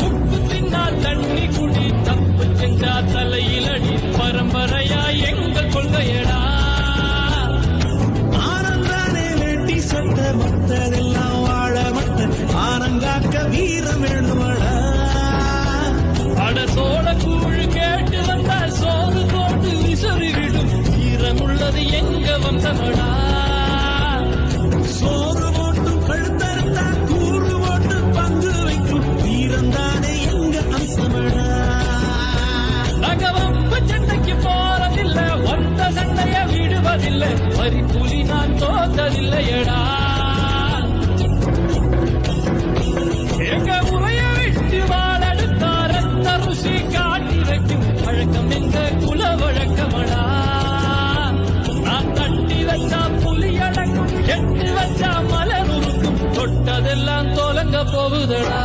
உப்பு தின்னா தண்ணி குடி தப்பு செஞ்சா தலையிலடி பரம்பரையா எங்கள் கொள்கையடா. ஆனந்தானே வேட்டி சட்ட மத்ததெல்லாம் வாழ மட்ட ஆனங்காக்க வீரம் வேணுமடா. அட சோழ கூழ் கேட்டு வந்தா சோறு போட்டு விசுறிவிடும் வீரமுள்ளது எங்க வந்தமடா. சோறு போட்டு கழுத்தறுத்தா கூறு போட்டு பங்கு வைக்கும் வீரந்தானே எங்க அம்சமடா. நகவம்பு சண்டைக்கு போறதில்லை, ஒத்த சண்டைய விடுவதில்லை, வரி புலி நான் தோத்ததில்லையடா. எங்க முறைய விட்டு வாழெடுத்தா ரத்த ருசி காட்டி வைக்கும் வழக்கம் எங்க குல வழக்கமடா. நான் தட்டி வச்சா புலி அடங்கும், எட்டு வச்சா மலர் உருக்கும், தொட்டதெல்லாம் தோலங்க போகுதடா.